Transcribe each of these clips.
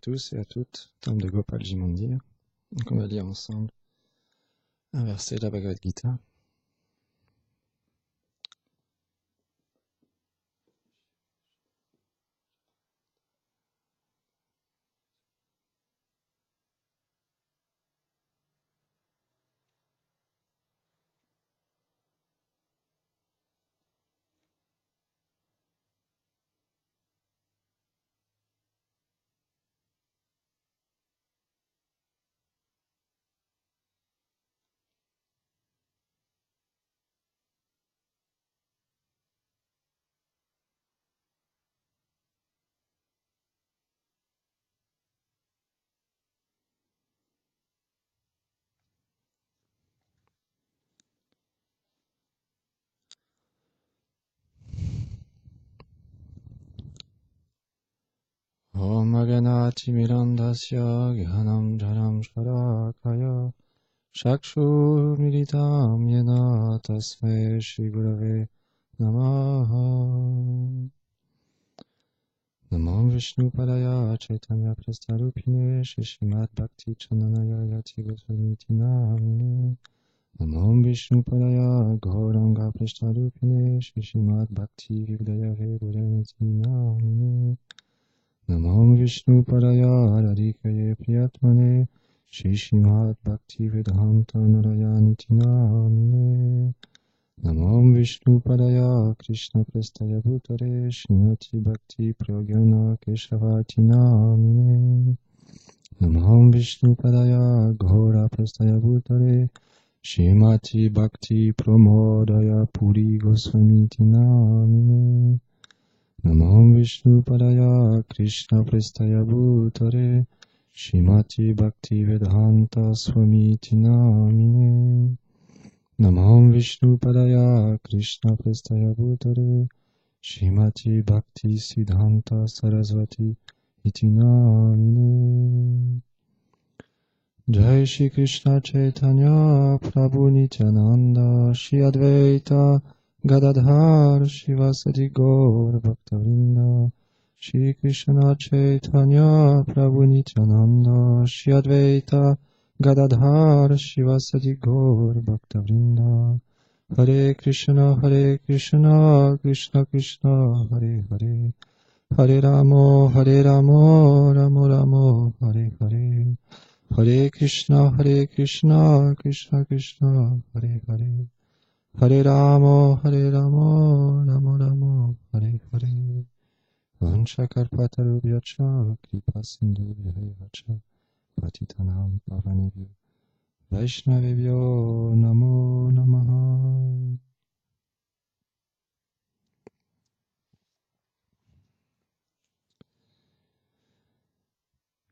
tous et à toutes, Tom de Gopalji Mandir. Donc on va lire ensemble un verset de la Bhagavad Gita. Om Aganati Mirandasya Gyanam Jaram Sharakaya Shakshu Militam Yena Tasmai Shri Gurave Namaha. Namo Vishnu Padaya Chaitanya Prastarupine Shri Srimad Bhakti Chananaya Yati Goswamiti Namine. Namo Vishnu Padaya Gauranga Prastarupine Shri Srimad Bhakti Vivedayave Buddhaniti Namine. Namo Vishnu Padaya Radhikaye Priyatmane Shri Srimad Bhakti Vedanta Narayaniti Namine. Namo Vishnu Padaya Krishna Prestaya Bhutare Srimati Bhakti Prayogana Keshavati Namine. Namo Vishnu Padaya Gaura Prestaya Bhutare Srimati Bhakti Pramodaya Puri Goswamiti Namine. Namo Vishnu Padaya Krishna Prestaya Bhutare Srimati Bhakti Vedanta Swamiti Namine. Namo Vishnu Padaya Krishna Prestaya Bhutare Srimati Bhakti Siddhanta Saraswati Iti Namine. Jai Shri Krishna Chaitanya Prabhu Nityananda Shri Advaita Gadadhar Shivasadi Gaur Bhaktavrinda. Shri Krishna Chaitanya Prabhu Nityananda Shri Advaita Gadadhar Shivasadi Gaur Bhaktavrinda. Hare Krishna Krishna Krishna Hare Hare. Hare Ramo Ramo Ramo Hare Hare. Hare Krishna Krishna Krishna Hare Hare. Hare Ramo Ramo Ramo Hare Hare. Vanchakarpatarubhyacha Kripasindubhyacha Patitanam Pavanebhyo Vaishnavebhyo Namo Namaha.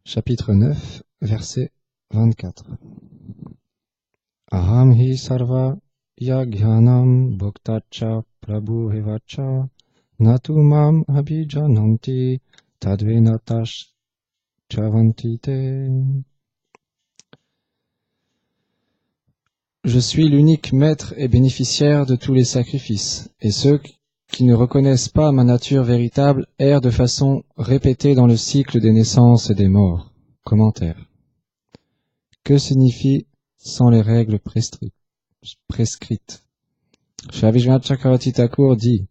Chapitre 9, verset 24. Aham hi sarva yagyanam bhoktacha prabhu hevacha natu mam abhijananti tadvenatash chavantite. Je suis l'unique maître et bénéficiaire de tous les sacrifices, et ceux qui ne reconnaissent pas ma nature véritable errent de façon répétée dans le cycle des naissances et des morts. Commentaire. Que signifie sans les règles prescrites? Shri Vishwanath Chakravarti Thakur dit: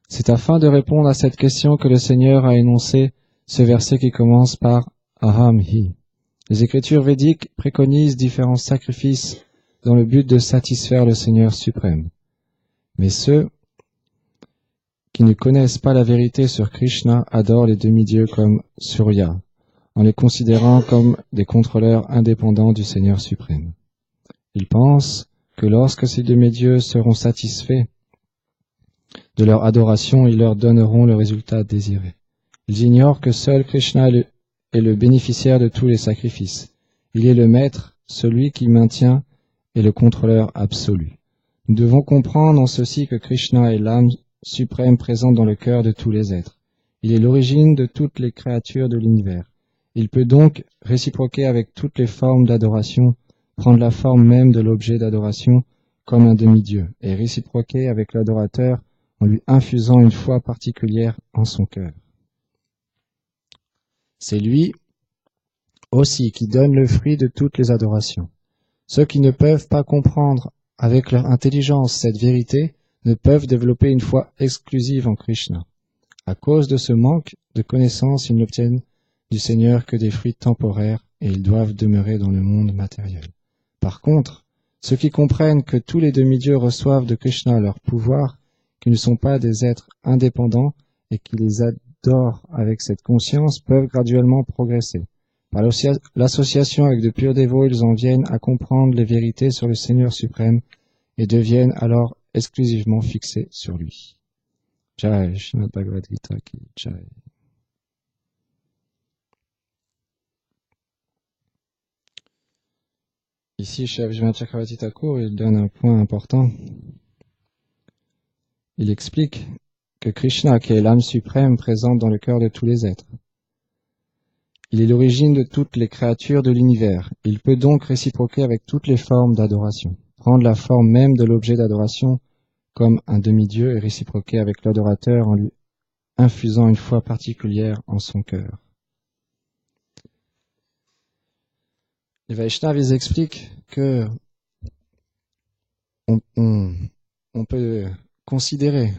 c'est afin de répondre à cette question que le Seigneur a énoncé ce verset qui commence par Aham hi. Les écritures védiques préconisent différents sacrifices dans le but de satisfaire le Seigneur suprême. Mais ceux qui ne connaissent pas la vérité sur Krishna adorent les demi-dieux comme Surya, en les considérant comme des contrôleurs indépendants du Seigneur suprême. Ils pensent que lorsque ces demi-dieux seront satisfaits de leur adoration, ils leur donneront le résultat désiré. Ils ignorent que seul Krishna est le bénéficiaire de tous les sacrifices. Il est le maître, celui qui maintient et le contrôleur absolu. Nous devons comprendre en ceci que Krishna est l'âme suprême présente dans le cœur de tous les êtres. Il est l'origine de toutes les créatures de l'univers. Il peut donc réciproquer avec toutes les formes d'adoration, prendre la forme même de l'objet d'adoration comme un demi-dieu, et réciproquer avec l'adorateur en lui infusant une foi particulière en son cœur. C'est lui aussi qui donne le fruit de toutes les adorations. Ceux qui ne peuvent pas comprendre avec leur intelligence cette vérité ne peuvent développer une foi exclusive en Krishna. À cause de ce manque de connaissances, ils n'obtiennent du Seigneur que des fruits temporaires et ils doivent demeurer dans le monde matériel. Par contre, ceux qui comprennent que tous les demi-dieux reçoivent de Krishna leur pouvoir, qu'ils ne sont pas des êtres indépendants et qui les adorent avec cette conscience, peuvent graduellement progresser. Par l'association avec de purs dévots, ils en viennent à comprendre les vérités sur le Seigneur suprême et deviennent alors exclusivement fixés sur lui. Jai, Srimad Bhagavad Gita ki Jai. Ici, chez Vishwanath Chakravarti Thakur, il donne un point important. Il explique que Krishna, qui est l'âme suprême présente dans le cœur de tous les êtres, il est l'origine de toutes les créatures de l'univers. Il peut donc réciproquer avec toutes les formes d'adoration, prendre la forme même de l'objet d'adoration comme un demi-dieu et réciproquer avec l'adorateur en lui infusant une foi particulière en son cœur. Les Vaishnavas, ils expliquent que on peut considérer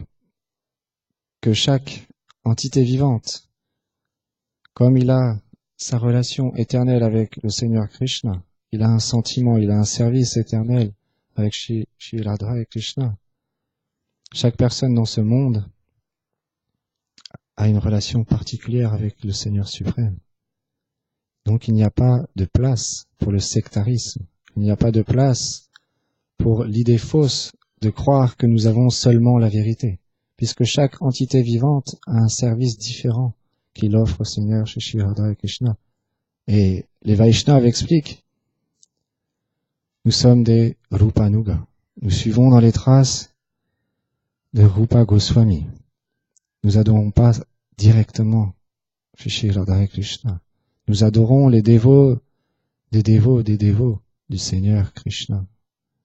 que chaque entité vivante, comme il a sa relation éternelle avec le Seigneur Krishna, il a un sentiment, il a un service éternel avec Shri Radha et Krishna. Chaque personne dans ce monde a une relation particulière avec le Seigneur suprême. Donc il n'y a pas de place pour le sectarisme, il n'y a pas de place pour l'idée fausse de croire que nous avons seulement la vérité, puisque chaque entité vivante a un service différent qu'il offre au Seigneur chez Shri Radha et Krishna. Et les Vaishnavas expliquent, nous sommes des Rupanuga, nous suivons dans les traces de Rupa Goswami. Nous adorons pas directement chez Shri Radha et Krishna. Nous adorons les dévots des dévots du Seigneur Krishna,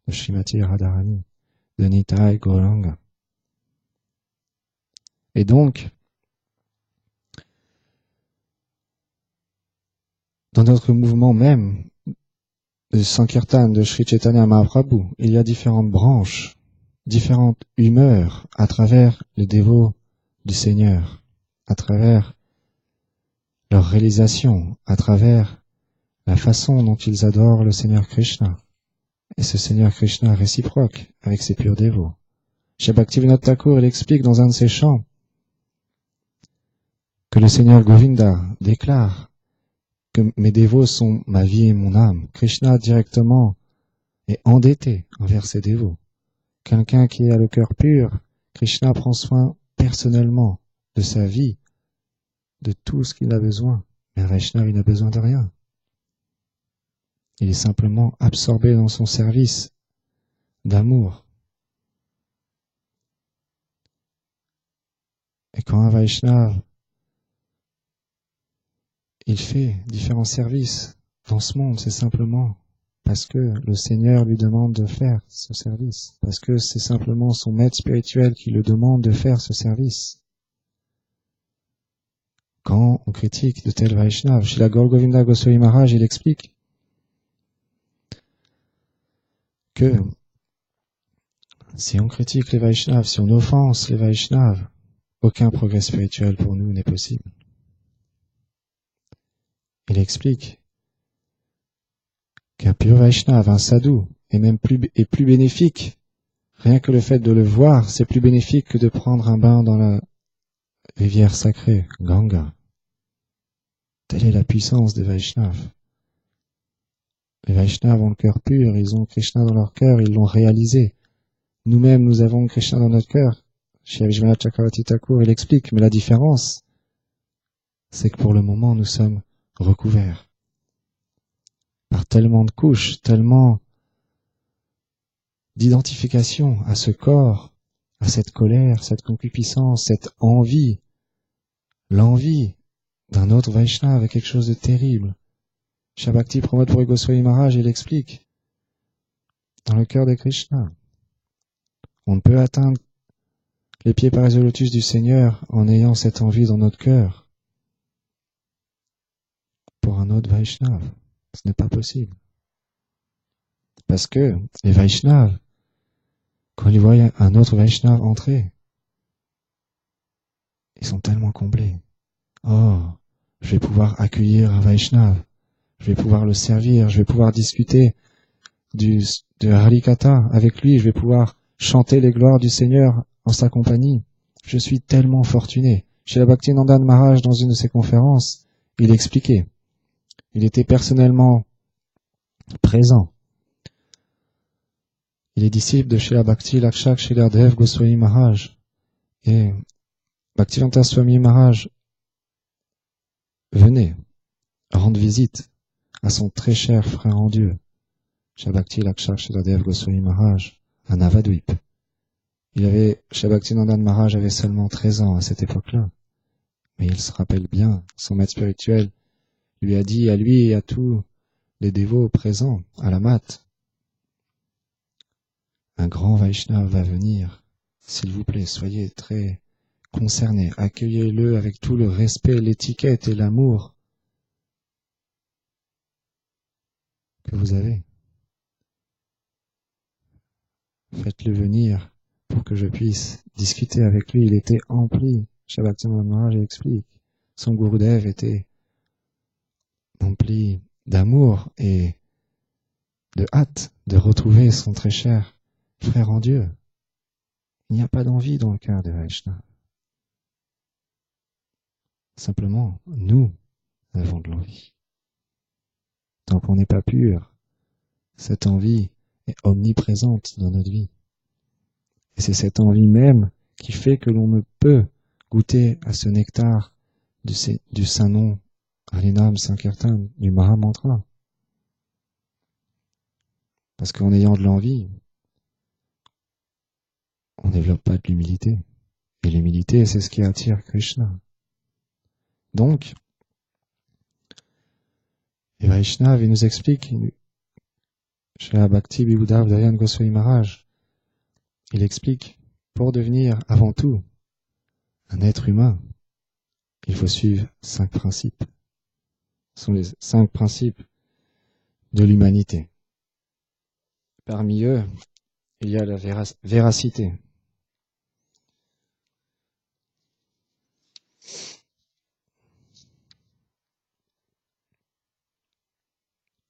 de Srimati Radharani, de Nitai Gauranga. Et donc, dans notre mouvement même de Sankirtan de Sri Chaitanya Mahaprabhu, il y a différentes branches, différentes humeurs à travers les dévots du Seigneur, à travers leur réalisation, à travers la façon dont ils adorent le Seigneur Krishna. Et ce Seigneur Krishna réciproque avec ses purs dévots. Chez Bhaktivinoda Thakur, il explique dans un de ses chants que le Seigneur Govinda déclare que mes dévots sont ma vie et mon âme. Krishna directement est endetté envers ses dévots. Quelqu'un qui a le cœur pur, Krishna prend soin personnellement de sa vie, de tout ce qu'il a besoin. Mais un Vaishnava, il n'a besoin de rien. Il est simplement absorbé dans son service d'amour. Et quand un Vaishnava, il fait différents services dans ce monde, c'est simplement parce que le Seigneur lui demande de faire ce service, parce que c'est simplement son maître spirituel qui le demande de faire ce service. Quand on critique de tel Vaishnava, chez la Gaur Govinda Goswami Maharaj, il explique que si on critique les Vaishnavas, si on offense les Vaishnavas, aucun progrès spirituel pour nous n'est possible. Il explique qu'un pur Vaishnava, un sadhu, est même plus bénéfique. Rien que le fait de le voir, c'est plus bénéfique que de prendre un bain dans la rivière sacrée, Ganga. Telle est la puissance des Vaishnavas. Les Vaishnavas ont le cœur pur, ils ont Krishna dans leur cœur, ils l'ont réalisé. Nous-mêmes, nous avons Krishna dans notre cœur. Chez Vishwanath Chakravarti Thakur, il explique, mais la différence, c'est que pour le moment, nous sommes recouverts par tellement de couches, tellement d'identification à ce corps, à cette colère, cette concupiscence, cette envie, l'envie d'un autre Vaishnava est quelque chose de terrible. Shabakti Pramod Puri Goswami Maharaj, il explique, dans le cœur de Krishna, on ne peut atteindre les pieds par les lotus du Seigneur en ayant cette envie dans notre cœur pour un autre Vaishnav. Ce n'est pas possible. Parce que les Vaishnavas, quand ils voient un autre Vaishnav entrer, ils sont tellement comblés. Oh, je vais pouvoir accueillir un Vaishnav, je vais pouvoir le servir, je vais pouvoir discuter de Harikatha avec lui, je vais pouvoir chanter les gloires du Seigneur en sa compagnie. Je suis tellement fortuné. Chez la Bhaktinanda Maharaj, dans une de ses conférences, il expliquait. Il était personnellement présent. Il est disciple de Srila Bhakti Lakshak Srila Dev Goswami Maharaj. Et Bhaktivedanta Swami Maharaj venait rendre visite à son très cher frère en Dieu, Srila Bhakti Lakshak Srila Dev Goswami Maharaj, à Navadvip. Srila Bhaktinanda Maharaj avait seulement 13 ans à cette époque-là. Mais il se rappelle bien, son maître spirituel lui a dit à lui et à tous les dévots présents à la mat, un grand Vaishnav va venir. S'il vous plaît, soyez très concernés. Accueillez-le avec tout le respect, l'étiquette et l'amour que vous avez. Faites-le venir pour que je puisse discuter avec lui. Il était empli. Srila Bhaktivinoda Maharaj explique. Son Gurudev était empli d'amour et de hâte de retrouver son très cher frère en Dieu. Il n'y a pas d'envie dans le cœur de Vaishnava. Simplement, nous avons de l'envie. Tant qu'on n'est pas pur, cette envie est omniprésente dans notre vie. Et c'est cette envie même qui fait que l'on ne peut goûter à ce nectar du saint nom, Harinam Sankirtan, du Mahamantra. Parce qu'en ayant de l'envie, on ne développe pas de l'humilité. Et l'humilité, c'est ce qui attire Krishna. Donc, les Vaishnavas, ils nous expliquent, chez la Bhakti Vibhuda Dayan Goswami Maharaj, il explique, pour devenir avant tout un être humain, il faut suivre 5 principes. Ce sont les 5 principes de l'humanité. Parmi eux, il y a la véracité.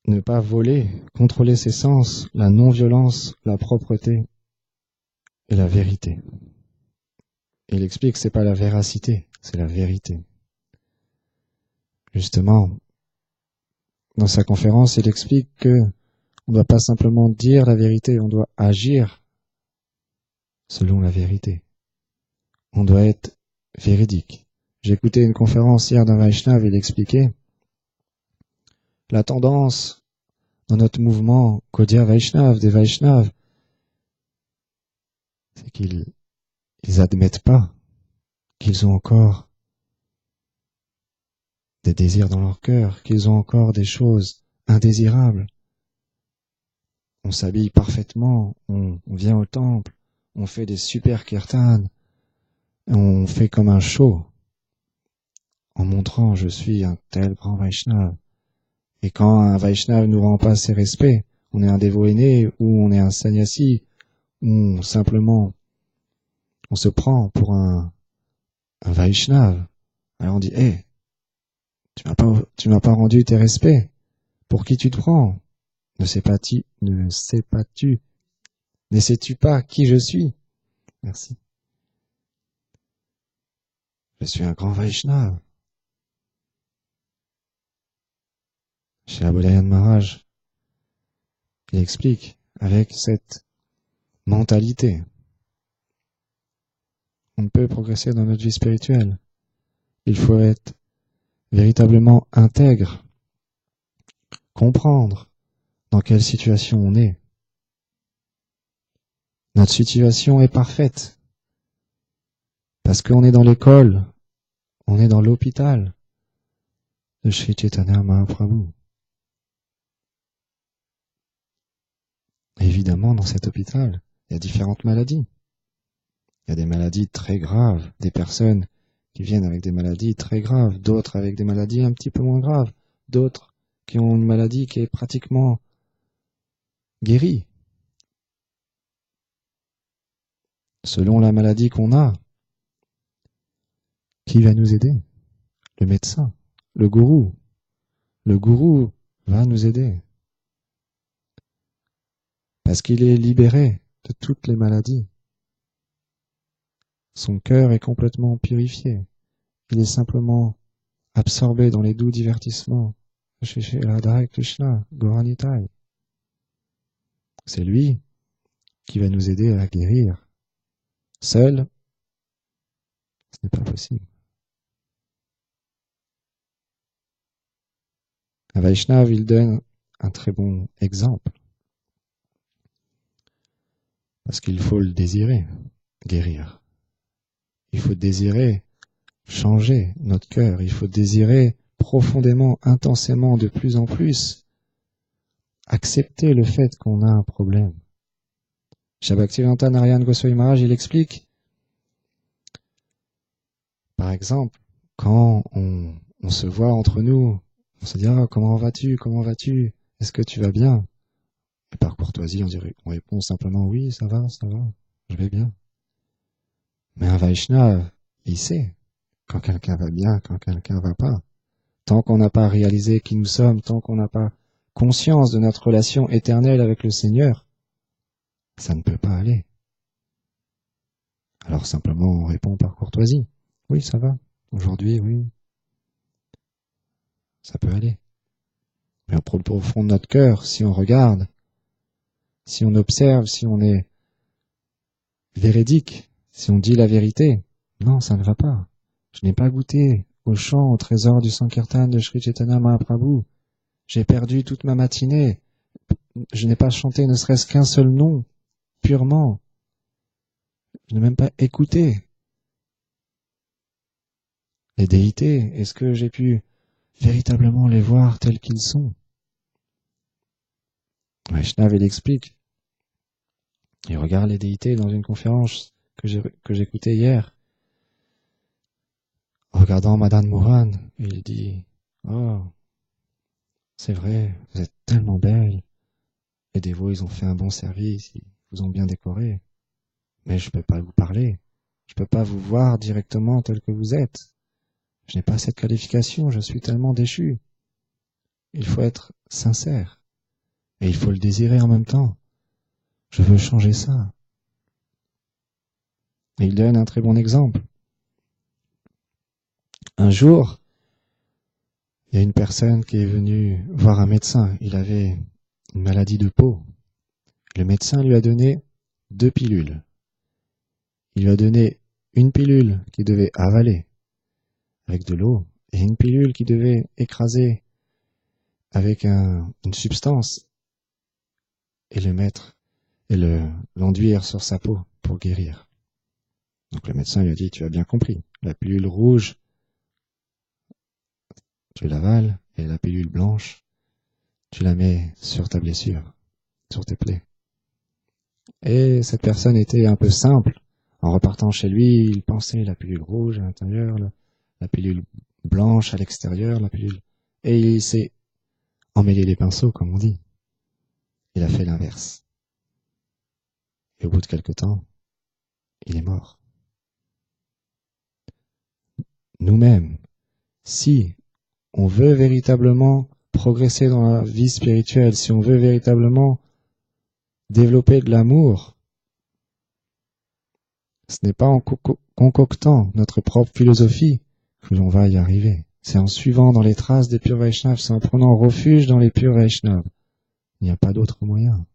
Ne pas voler, contrôler ses sens, la non-violence, la propreté et la vérité. Il explique que c'est pas la véracité, c'est la vérité. Justement, dans sa conférence, il explique que on ne doit pas simplement dire la vérité, on doit agir selon la vérité. On doit être véridique. J'ai écouté une conférence hier d'un Vaishnav, il expliquait la tendance dans notre mouvement Gaudiya Vaishnav, des Vaishnavs, c'est qu'ils admettent pas qu'ils ont encore des désirs dans leur cœur, qu'ils ont encore des choses indésirables. On s'habille parfaitement, on vient au temple, on fait des super kirtans, on fait comme un show, en montrant je suis un tel grand Vaishnav. Et quand un Vaishnav nous rend pas ses respects, on est un dévot aîné ou on est un sannyasi, ou simplement on se prend pour un Vaishnav. Alors on dit, tu m'as pas rendu tes respects. Pour qui tu te prends? Ne sais-tu pas qui je suis? Merci. Je suis un grand Vaishnav. Chez la Bodhayan Maharaj, il explique avec cette mentalité. On ne peut progresser dans notre vie spirituelle. Il faut être véritablement intègre, comprendre dans quelle situation on est. Notre situation est parfaite parce qu'on est dans l'école, on est dans l'hôpital de Sri Chaitanya Mahaprabhu. Évidemment, dans cet hôpital, il y a différentes maladies. Il y a des maladies très graves, des personnes qui viennent avec des maladies très graves, d'autres avec des maladies un petit peu moins graves, d'autres qui ont une maladie qui est pratiquement guérie. Selon la maladie qu'on a, qui va nous aider? Le médecin, le gourou. Le gourou va nous aider. Parce qu'il est libéré de toutes les maladies. Son cœur est complètement purifié. Il est simplement absorbé dans les doux divertissements de Shri Radha Krishna, Gauranitai. C'est lui qui va nous aider à guérir. Seul, ce n'est pas possible. Un Vaishnava, il donne un très bon exemple. Parce qu'il faut le désirer, guérir. Il faut désirer changer notre cœur. Il faut désirer profondément, intensément, de plus en plus, accepter le fait qu'on a un problème. Bhaktivedanta Narayan Goswami Maharaj, il explique, par exemple, quand on se voit entre nous, on se dit « Ah, comment vas-tu? Comment vas-tu? Est-ce que tu vas bien ?» Et par courtoisie, on répond simplement « Oui, ça va, je vais bien. » Mais un Vaishnava, il sait quand quelqu'un va bien, quand quelqu'un va pas. Tant qu'on n'a pas réalisé qui nous sommes, tant qu'on n'a pas conscience de notre relation éternelle avec le Seigneur, ça ne peut pas aller. Alors simplement, on répond par courtoisie. Oui, ça va. Aujourd'hui, oui. Ça peut aller. Mais au profond de notre cœur, si on regarde, si on observe, si on est véridique, si on dit la vérité, non, ça ne va pas. Je n'ai pas goûté au chant, au trésor du Sankirtan de Sri Chaitanya Mahaprabhu. J'ai perdu toute ma matinée. Je n'ai pas chanté ne serait-ce qu'un seul nom, purement. Je n'ai même pas écouté les déités. Est-ce que j'ai pu véritablement les voir tels qu'ils sont? Vaishnava, il explique. Il regarde les déités dans une conférence que j'écoutais hier. Regardant Madame Moran, il dit « Oh, c'est vrai, vous êtes tellement belle. Les dévots, ils ont fait un bon service, ils vous ont bien décoré. Mais je ne peux pas vous parler. Je ne peux pas vous voir directement tel que vous êtes. Je n'ai pas cette qualification, je suis tellement déchu. Il faut être sincère. Et il faut le désirer en même temps. Je veux changer ça. » Et il donne un très bon exemple. Un jour, il y a une personne qui est venue voir un médecin. Il avait une maladie de peau. Le médecin lui a donné 2 pilules. Il lui a donné une pilule qu'il devait avaler avec de l'eau et une pilule qu'il devait écraser avec une substance et le mettre et l'enduire sur sa peau pour guérir. Donc le médecin lui a dit, tu as bien compris, la pilule rouge, tu l'avales, et la pilule blanche, tu la mets sur ta blessure, sur tes plaies. Et cette personne était un peu simple. En repartant chez lui, il pensait la pilule rouge à l'intérieur, la pilule blanche à l'extérieur, la pilule... Et il s'est emmêlé les pinceaux, comme on dit. Il a fait l'inverse. Et au bout de quelque temps, il est mort. Nous-mêmes, si on veut véritablement progresser dans la vie spirituelle, si on veut véritablement développer de l'amour, ce n'est pas en concoctant notre propre philosophie que l'on va y arriver. C'est en suivant dans les traces des purs Vaishnavas, c'est en prenant refuge dans les purs Vaishnavas. Il n'y a pas d'autre moyen.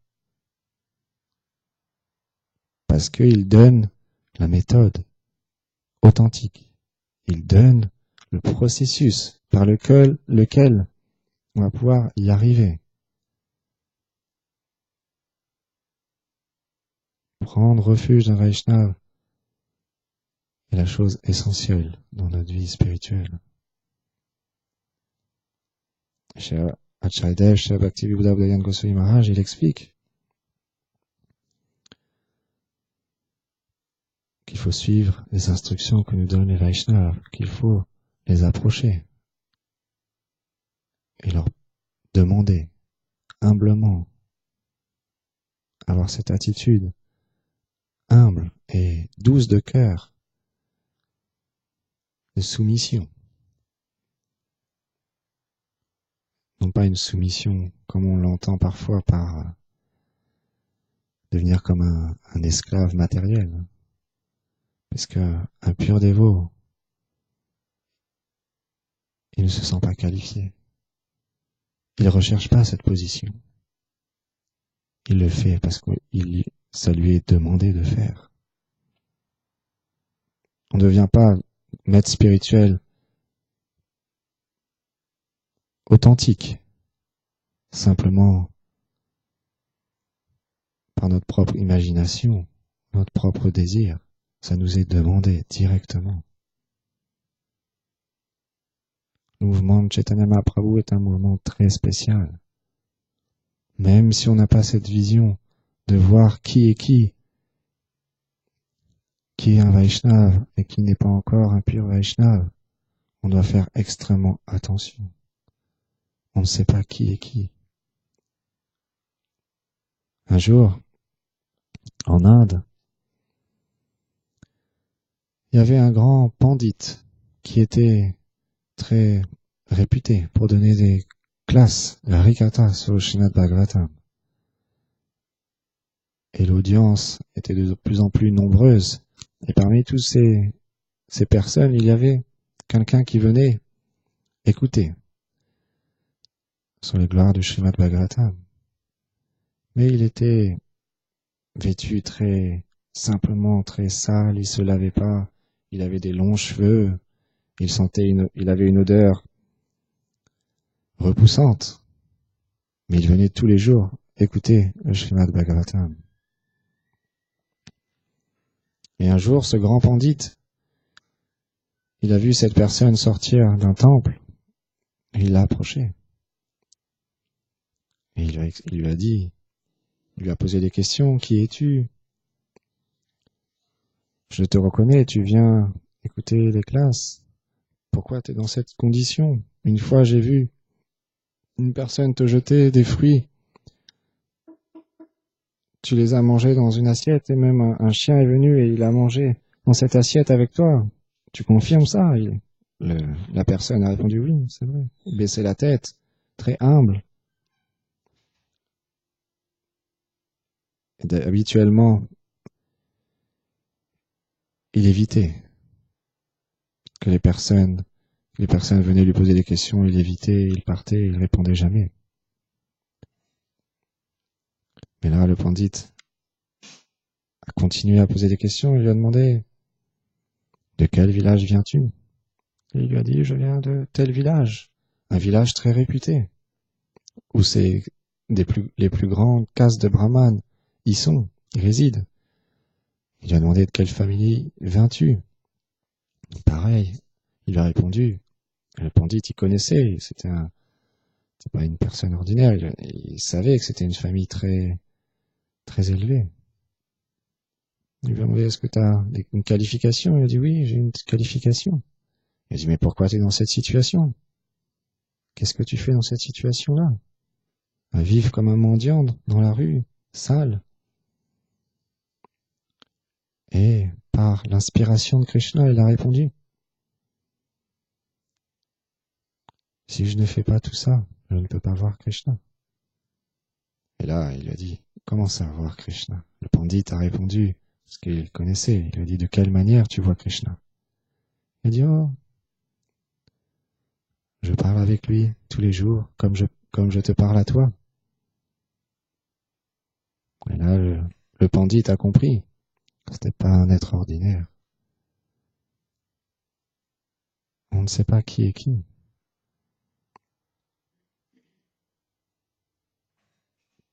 Parce qu'il donne la méthode authentique. Il donne le processus par lequel on va pouvoir y arriver. Prendre refuge dans Vaishnava est la chose essentielle dans notre vie spirituelle. Chez Acharya Dev, chez Bhaktivedanta Bhaktivedanta Goswami Maharaj, il explique qu'il faut suivre les instructions que nous donnent les Vaishnavas, qu'il faut les approcher et leur demander humblement, avoir cette attitude humble et douce de cœur, de soumission. Non pas une soumission comme on l'entend parfois par devenir comme un esclave matériel. Parce qu'un pur dévot, il ne se sent pas qualifié. Il ne recherche pas cette position. Il le fait parce que ça lui est demandé de faire. On ne devient pas maître spirituel authentique, simplement par notre propre imagination, notre propre désir. Ça nous est demandé directement. Le mouvement de Chaitanya Mahaprabhu est un mouvement très spécial. Même si on n'a pas cette vision de voir qui est un Vaishnava et qui n'est pas encore un pur Vaishnava, on doit faire extrêmement attention. On ne sait pas qui est qui. Un jour, en Inde, il y avait un grand pandit qui était très réputé pour donner des classes, la Harikatha sur le Srimad Bhagavatam. Et l'audience était de plus en plus nombreuse. Et parmi tous ces personnes, il y avait quelqu'un qui venait écouter sur les gloires du Srimad Bhagavatam. Mais il était vêtu très simplement, très sale, il se lavait pas, il avait des longs cheveux, il avait une odeur repoussante. Mais il venait tous les jours écouter le Srimad Bhagavatam. Et un jour, ce grand pandit, il a vu cette personne sortir d'un temple, et il l'a approché. Et il lui a dit, il lui a posé des questions, qui es-tu? Je te reconnais, tu viens écouter les classes. Pourquoi tu es dans cette condition? Une fois, j'ai vu une personne te jeter des fruits. Tu les as mangés dans une assiette et même un chien est venu et il a mangé dans cette assiette avec toi. Tu confirmes ça? La personne a répondu oui, c'est vrai. Il baissait la tête, très humble. Et habituellement, il évitait que les personnes venaient lui poser des questions, il évitait, il partait, il répondait jamais. Mais là, le pandit a continué à poser des questions, il lui a demandé « De quel village viens-tu » Et il lui a dit « Je viens de tel village, un village très réputé, où c'est les plus grandes castes de brahmanes y sont, y résident. » Il lui a demandé « De quelle famille viens-tu » Pareil, il lui a répondu. Le pandit, il connaissait, c'était pas une personne ordinaire, il savait que c'était une famille très, très élevée. Il lui a demandé, est-ce que tu as une qualification? Il a dit, oui, j'ai une qualification. Il a dit, mais pourquoi tu es dans cette situation? Qu'est-ce que tu fais dans cette situation-là? À vivre comme un mendiant dans la rue, sale. Et par l'inspiration de Krishna, il a répondu, si je ne fais pas tout ça, je ne peux pas voir Krishna. Et là, il lui a dit, comment ça voir Krishna? Le pandit a répondu, parce qu'il connaissait, il lui a dit, de quelle manière tu vois Krishna? Il a dit, oh, je parle avec lui tous les jours, comme je te parle à toi. Et là, le pandit a compris, c'était pas un être ordinaire. On ne sait pas qui est qui.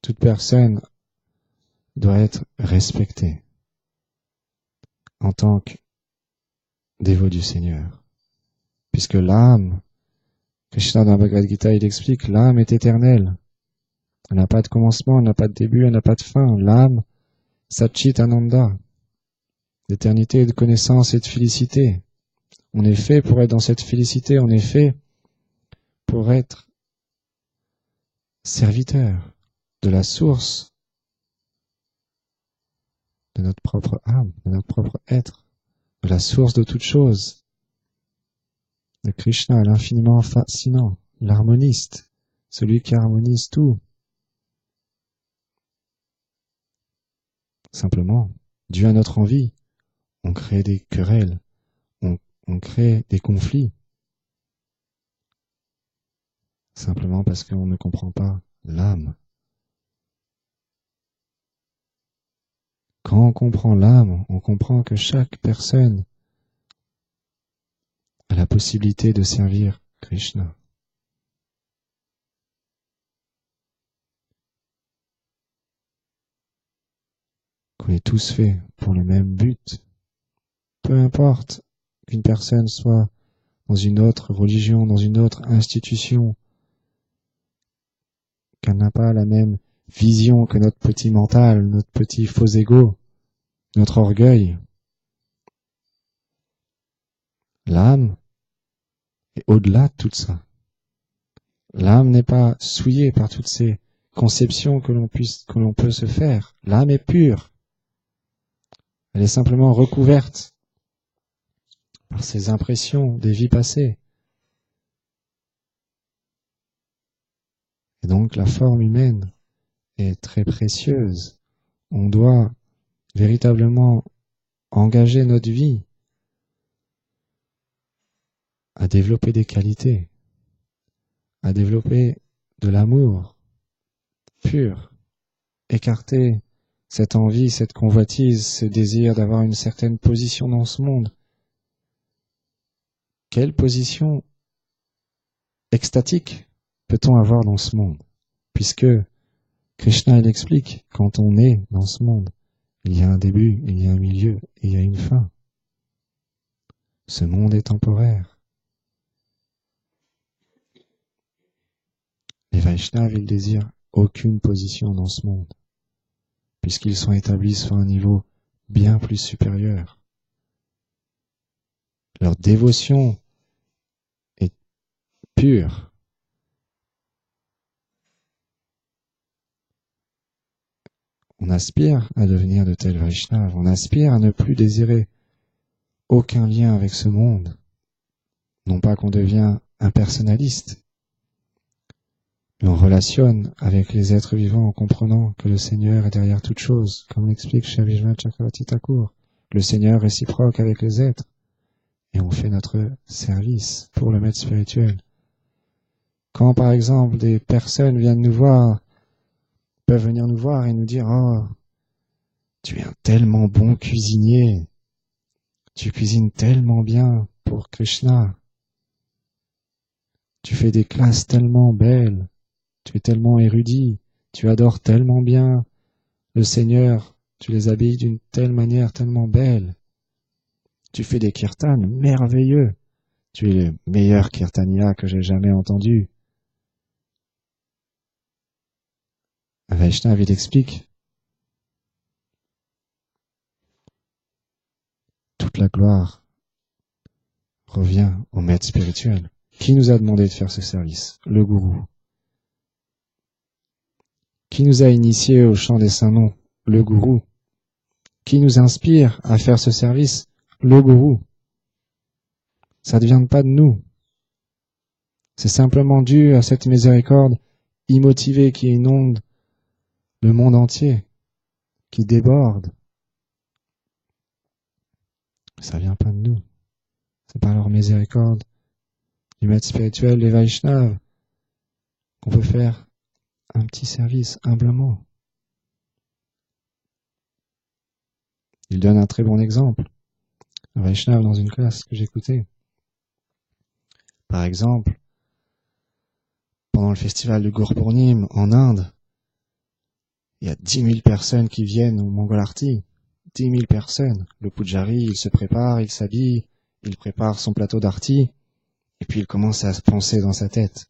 Toute personne doit être respectée en tant que dévot du Seigneur. Puisque l'âme, Krishna dans la Bhagavad Gita, il explique, l'âme est éternelle. Elle n'a pas de commencement, elle n'a pas de début, elle n'a pas de fin. L'âme, Satchit Ananda, d'éternité, de connaissance et de félicité. On est fait pour être dans cette félicité, on est fait pour être serviteurs de la source de notre propre âme, de notre propre être, de la source de toute chose, de Krishna, l'infiniment fascinant, l'harmoniste, celui qui harmonise tout. Simplement, dû à notre envie, on crée des querelles, on crée des conflits, simplement parce qu'on ne comprend pas l'âme. Quand on comprend l'âme, on comprend que chaque personne a la possibilité de servir Krishna. Qu'on est tous faits pour le même but. Peu importe qu'une personne soit dans une autre religion, dans une autre institution, qu'elle n'a pas la même vision que notre petit mental, notre petit faux ego, notre orgueil. L'âme est au-delà de tout ça. L'âme n'est pas souillée par toutes ces conceptions que l'on peut se faire. L'âme est pure. Elle est simplement recouverte par ces impressions des vies passées. Et donc la forme humaine est très précieuse. On doit véritablement engager notre vie à développer des qualités, à développer de l'amour pur, écarter cette envie, cette convoitise, ce désir d'avoir une certaine position dans ce monde. Quelle position extatique peut-on avoir dans ce monde? Puisque Krishna il explique, quand on est dans ce monde, il y a un début, il y a un milieu et il y a une fin. Ce monde est temporaire. Les Vaishnavas, ils désirent aucune position dans ce monde, puisqu'ils sont établis sur un niveau bien plus supérieur. Leur dévotion est pure. On aspire à devenir de tels Vaishnavas, on aspire à ne plus désirer aucun lien avec ce monde. Non pas qu'on devient impersonnaliste, mais on relationne avec les êtres vivants en comprenant que le Seigneur est derrière toute chose, comme l'explique Shri Vishwanath Chakravarti Thakur. Le Seigneur réciproque avec les êtres, et on fait notre service pour le maître spirituel. Quand par exemple des personnes viennent nous voir, peuvent venir nous voir et nous dire « Oh, tu es un tellement bon cuisinier, tu cuisines tellement bien pour Krishna, tu fais des classes tellement belles, tu es tellement érudit, tu adores tellement bien le Seigneur, tu les habilles d'une telle manière tellement belle, tu fais des kirtans merveilleux, tu es le meilleur kirtania que j'ai jamais entendu. » Un Vaishnava, il explique toute la gloire revient au maître spirituel. Qui nous a demandé de faire ce service? Le gourou. Qui nous a initiés au chant des saints noms? Le gourou. Qui nous inspire à faire ce service? Le gourou. Ça ne vient pas de nous. C'est simplement dû à cette miséricorde immotivée qui inonde le monde entier, qui déborde. Ça vient pas de nous. C'est par leur miséricorde du maître spirituel des Vaishnavas qu'on peut faire un petit service humblement. Il donne un très bon exemple. Un Vaishnava dans une classe que j'écoutais. Par exemple, pendant le festival de Gurpurnima en Inde, il y a 10 000 personnes qui viennent au Mongol Arti. 10 000 personnes. Le Pujari, il se prépare, il s'habille, il prépare son plateau d'arti, et puis il commence à se penser dans sa tête.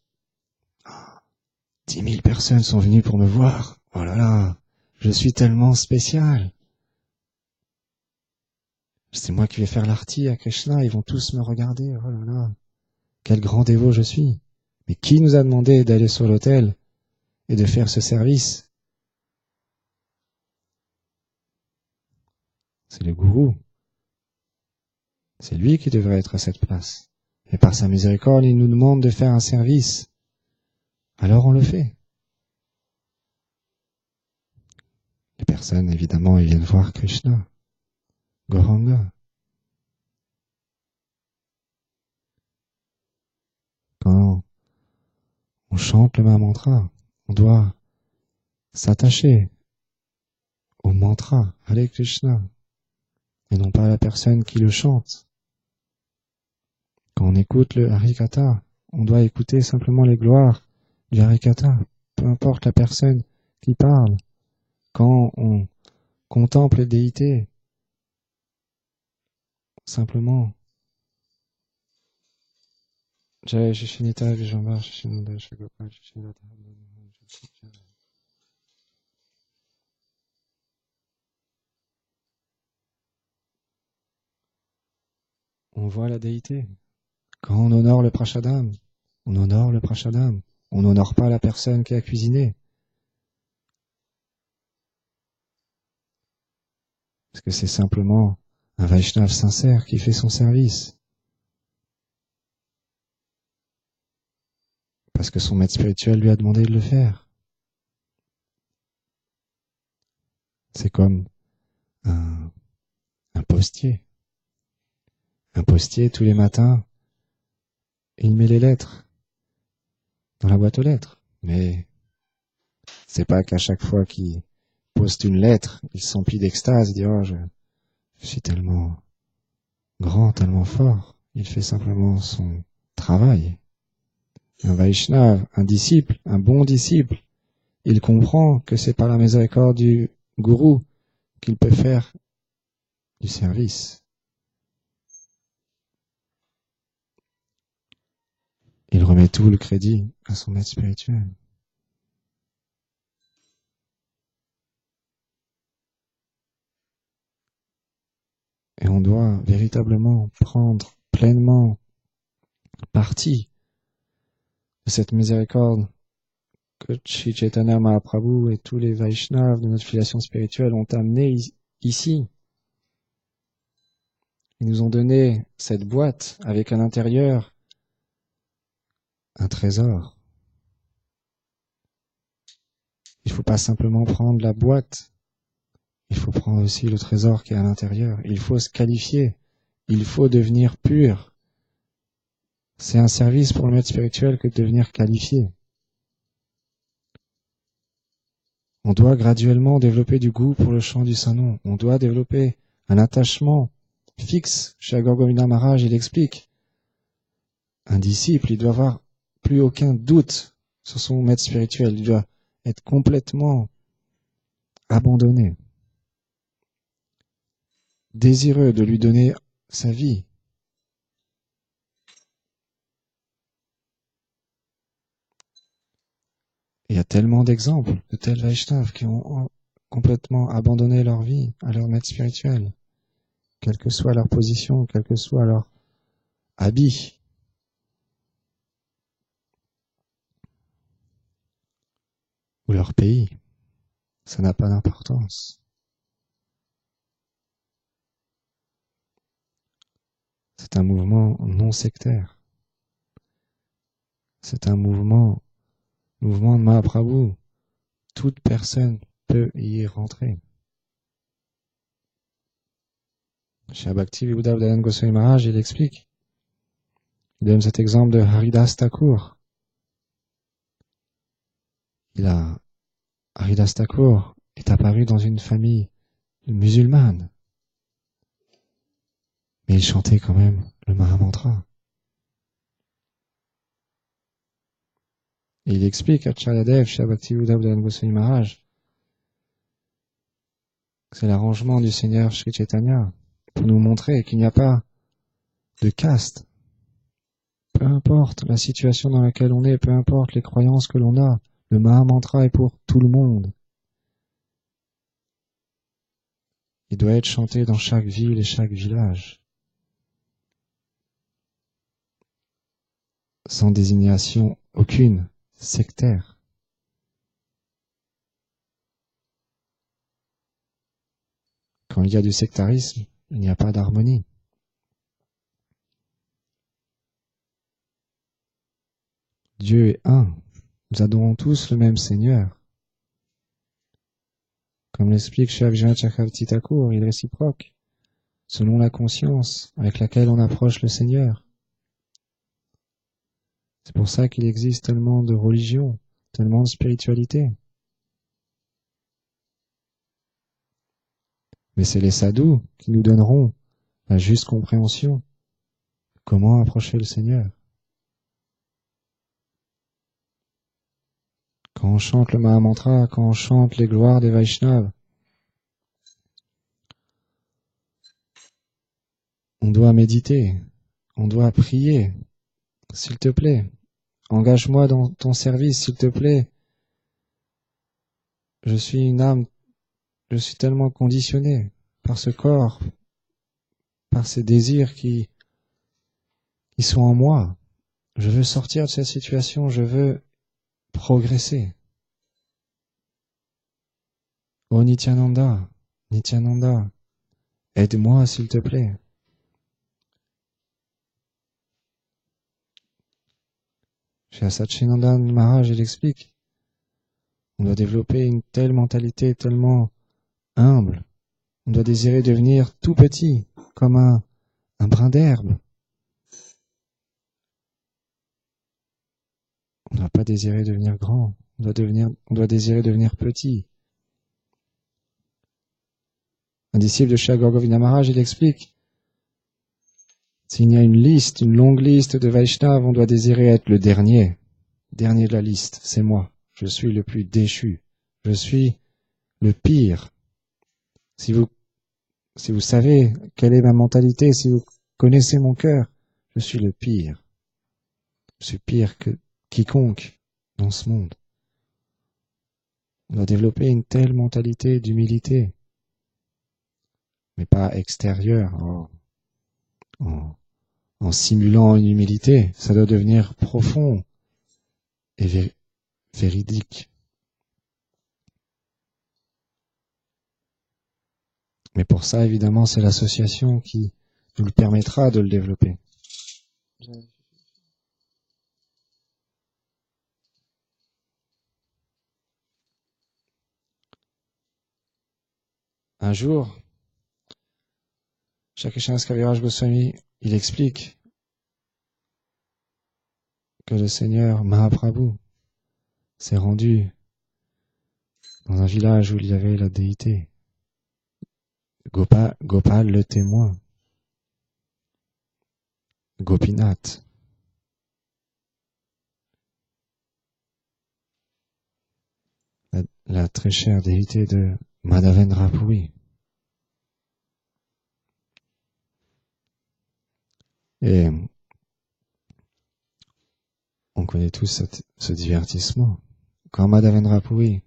10 000 personnes sont venues pour me voir. Oh là là, je suis tellement spécial. C'est moi qui vais faire l'arti à Krishna, ils vont tous me regarder. Oh là là, quel grand dévot je suis. Mais qui nous a demandé d'aller sur l'autel et de faire ce service. C'est le gourou. C'est lui qui devrait être à cette place. Et par sa miséricorde, il nous demande de faire un service. Alors on le fait. Les personnes, évidemment, ils viennent voir Krishna, Gauranga. Quand on chante le Mahamantra, on doit s'attacher au mantra Hare Krishna et non pas à la personne qui le chante. Quand on écoute le Harikatha, on doit écouter simplement les gloires du Harikatha, peu importe la personne qui parle. Quand on contemple les déités, simplement Jai Shishinita Vijamba Shishinanda Shagopal Shishinada. On voit la déité. Quand on honore le Prashadam, on honore le Prashadam. On n'honore pas la personne qui a cuisiné. Parce que c'est simplement un Vaishnav sincère qui fait son service. Parce que son maître spirituel lui a demandé de le faire. C'est comme un postier. Un postier, tous les matins, il met les lettres dans la boîte aux lettres. Mais c'est pas qu'à chaque fois qu'il poste une lettre, il s'emplit d'extase, il dit « Oh, je suis tellement grand, tellement fort. » Il fait simplement son travail. Un Vaishnav, un disciple, un bon disciple, il comprend que c'est par la miséricorde du gourou qu'il peut faire du service. Il remet tout le crédit à son maître spirituel. Et on doit véritablement prendre pleinement parti de cette miséricorde que Sri Chaitanya Mahaprabhu et tous les Vaishnavas de notre filiation spirituelle ont amené ici. Ils nous ont donné cette boîte avec à l'intérieur un trésor. Il ne faut pas simplement prendre la boîte, il faut prendre aussi le trésor qui est à l'intérieur. Il faut se qualifier, il faut devenir pur. C'est un service pour le maître spirituel que de devenir qualifié. On doit graduellement développer du goût pour le chant du Saint-Nom. On doit développer un attachement fixe. Chez Agor Govinda Maharaj, il explique. Un disciple, il doit avoir plus aucun doute sur son maître spirituel. Il doit être complètement abandonné. Désireux de lui donner sa vie. Il y a tellement d'exemples de tels Vaishnavas qui ont complètement abandonné leur vie à leur maître spirituel, quelle que soit leur position, quel que soit leur habit. Ou leur pays. Ça n'a pas d'importance. C'est un mouvement non sectaire. C'est un mouvement de Mahaprabhu. Toute personne peut y rentrer. Chez Bhakti-Vibuddha Bhaktivedanta Goswami Maharaj, il explique. Il donne cet exemple de Haridas Thakur. Haridas Thakur est apparu dans une famille musulmane. Mais il chantait quand même le Mahamantra. Et il explique à Acharyadev, chez Bhakti-Vibuddha Bhaktivedanta Goswami Maharaj, que c'est l'arrangement du Seigneur Sri Chaitanya pour nous montrer qu'il n'y a pas de caste. Peu importe la situation dans laquelle on est, peu importe les croyances que l'on a, le Mahamantra est pour tout le monde. Il doit être chanté dans chaque ville et chaque village. Sans désignation aucune, sectaire. Quand il y a du sectarisme, il n'y a pas d'harmonie. Dieu est un. Nous adorons tous le même Seigneur. Comme l'explique Shri Vishwanath Chakravarti Thakur, il est réciproque, selon la conscience avec laquelle on approche le Seigneur. C'est pour ça qu'il existe tellement de religions, tellement de spiritualité. Mais c'est les sadhus qui nous donneront la juste compréhension de comment approcher le Seigneur. Quand on chante le Mahamantra, quand on chante les gloires des Vaishnavas, on doit méditer, on doit prier. S'il te plaît, engage-moi dans ton service, s'il te plaît. Je suis une âme, je suis tellement conditionné par ce corps, par ces désirs qui sont en moi. Je veux sortir de cette situation, je veux progresser. Oh Nityananda, Nityananda, aide-moi s'il te plaît. Chez Satchidananda Maharaj, il explique, on doit développer une telle mentalité tellement humble. On doit désirer devenir tout petit, comme un brin d'herbe. On ne doit pas désirer devenir grand, on doit désirer devenir petit. Un disciple de Shri Gaura Govinda Maharaj, il explique, s'il y a une longue liste de Vaishnavas, on doit désirer être le dernier de la liste, c'est moi. Je suis le plus déchu, je suis le pire. Si vous savez quelle est ma mentalité, si vous connaissez mon cœur, je suis le pire. Je suis pire que quiconque dans ce monde. On doit développer une telle mentalité d'humilité, mais pas extérieure, en simulant une humilité. Ça doit devenir profond et véridique. Mais pour ça, évidemment, c'est l'association qui nous le permettra de le développer. Un jour, Shakeshanas Kaviraj Goswami, il explique que le Seigneur Mahaprabhu s'est rendu dans un village où il y avait la déité. Gopal le témoin. Gopinath. La très chère déité de Madhavendra Puri. Et on connaît tous ce divertissement. Quand Madhavendra Puri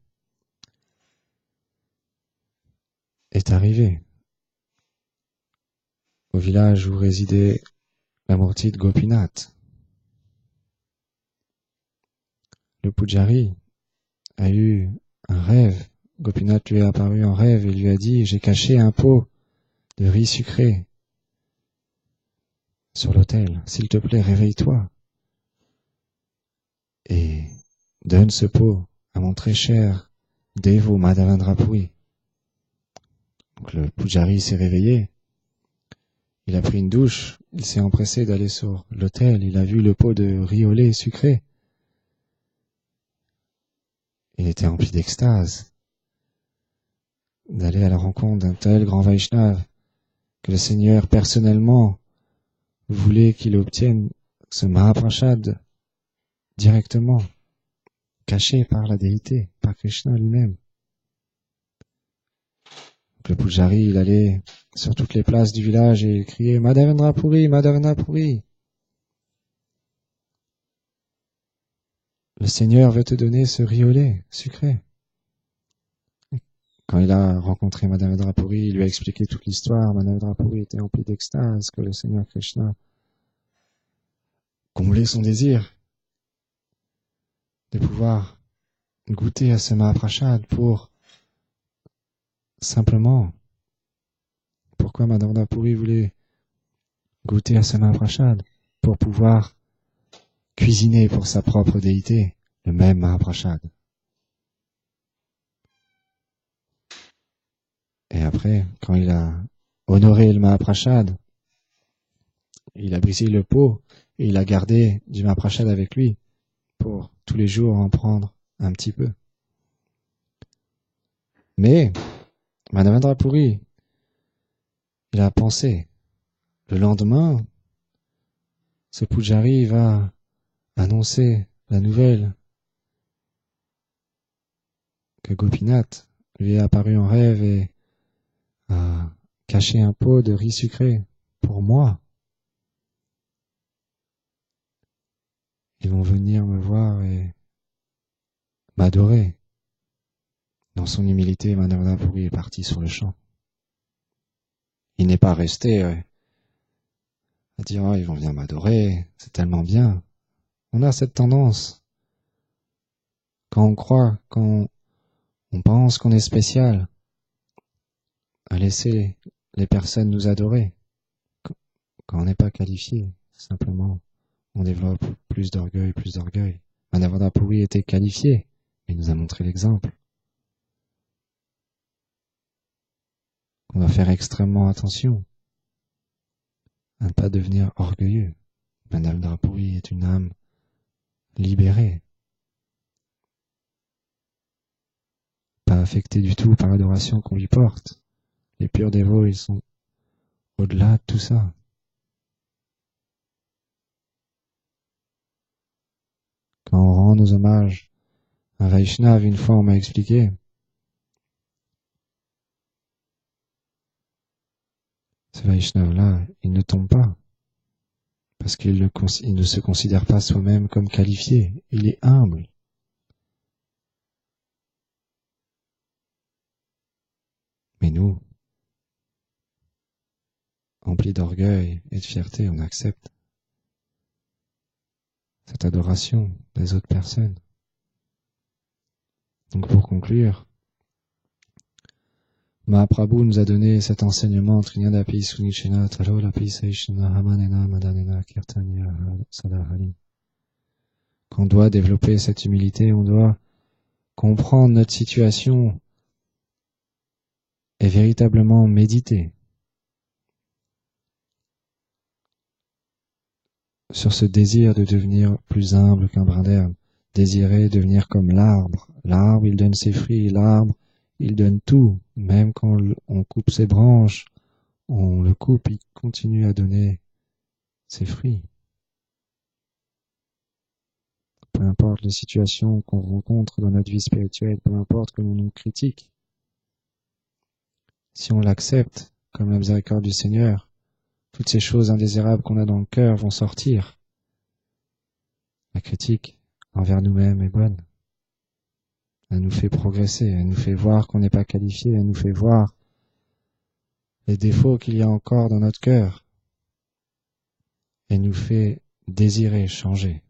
est arrivé au village où résidait la Murti de Gopinath, le Pujari a eu un rêve. Gopinath lui est apparu en rêve et lui a dit « J'ai caché un pot de riz sucré sur l'autel. S'il te plaît, réveille-toi et donne ce pot à mon très cher dévot Madhavendra Puri. » Donc le Pujari s'est réveillé. Il a pris une douche. Il s'est empressé d'aller sur l'autel. Il a vu le pot de riz au lait sucré. Il était rempli d'extase d'aller à la rencontre d'un tel grand Vaishnav que le Seigneur personnellement voulait qu'il obtienne ce Mahaprasad directement, caché par la déité, par Krishna lui-même. Le Pujari, il allait sur toutes les places du village et il criait « Madhavendra Puri, Madhavendra Puri !» Le Seigneur veut te donner ce riz au lait sucré. Quand il a rencontré Madhavendra Puri, il lui a expliqué toute l'histoire. Madhavendra Puri était rempli d'extase que le Seigneur Krishna comblait son désir de pouvoir goûter à ce Mahaprasad pour simplement Pourquoi Madhavendra Puri voulait goûter à ce Mahaprasad? Pour pouvoir cuisiner pour sa propre déité le même Mahaprasad. Et après, quand il a honoré le Mahaprasad, il a brisé le pot et il a gardé du Mahaprasad avec lui pour tous les jours en prendre un petit peu. Mais Madhavendra Puri, il a pensé, le lendemain, ce Pujari va annoncer la nouvelle que Gopinath lui est apparu en rêve et a caché un pot de riz sucré pour moi. Ils vont venir me voir et m'adorer. Dans son humilité, Madhavendra Puri est parti sur le champ. Il n'est pas resté à dire « Oh, ils vont venir m'adorer, c'est tellement bien ». On a cette tendance, quand on croit, quand on pense qu'on est spécial, à laisser les personnes nous adorer. Quand on n'est pas qualifié, simplement, on développe plus d'orgueil, plus d'orgueil. Madhavendra Puri était qualifié, mais il nous a montré l'exemple. On doit faire extrêmement attention à ne pas devenir orgueilleux. Madhavendra Puri est une âme libérée, pas affectée du tout par l'adoration qu'on lui porte. Les purs dévots, ils sont au-delà de tout ça. Quand on rend nos hommages à Vaishnav, une fois on m'a expliqué, ce Vaishnav-là, il ne tombe pas, parce qu'il ne se considère pas soi-même comme qualifié, il est humble. Mais nous, emplis d'orgueil et de fierté, on accepte cette adoration des autres personnes. Donc pour conclure, Mahaprabhu nous a donné cet enseignement Trinyadapi Sunichena Tarolapi Saishana Hamanena Madanena Kirtanya Sadahari. Qu'on doit développer cette humilité, on doit comprendre notre situation et véritablement méditer sur ce désir de devenir plus humble qu'un brin d'herbe, désirer devenir comme l'arbre. L'arbre, il donne ses fruits, l'arbre, il donne tout. Même quand on coupe ses branches, on le coupe, il continue à donner ses fruits. Peu importe les situations qu'on rencontre dans notre vie spirituelle, peu importe que l'on nous critique, si on l'accepte comme la miséricorde du Seigneur, toutes ces choses indésirables qu'on a dans le cœur vont sortir. La critique envers nous-mêmes est bonne. Elle nous fait progresser, elle nous fait voir qu'on n'est pas qualifié, elle nous fait voir les défauts qu'il y a encore dans notre cœur. Elle nous fait désirer changer.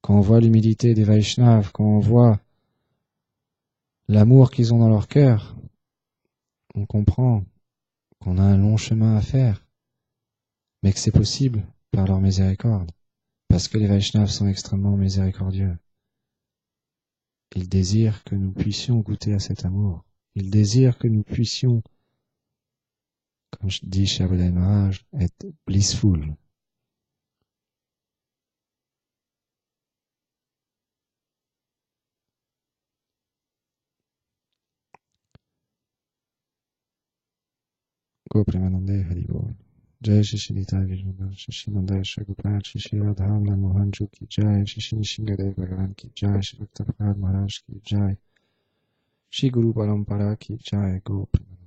Quand on voit l'humilité des Vaishnavas, quand on voit l'amour qu'ils ont dans leur cœur, on comprend qu'on a un long chemin à faire, mais que c'est possible par leur miséricorde, parce que les Vaishnavas sont extrêmement miséricordieux. Ils désirent que nous puissions goûter à cet amour. Ils désirent que nous puissions, comme dit Shabodai Maharaj, être blissful. Go Premanande Haribol. Jai Shishidita Vijnana, Shishinanda Shagopal, Shishirad Mohanju ki Jai, Shishin Shingadev Bhagavan ki Jai, Shri Bhakta Prahlad Maharaj ki Jai, Shri Guru Parampara ki Jai, Go Premanande.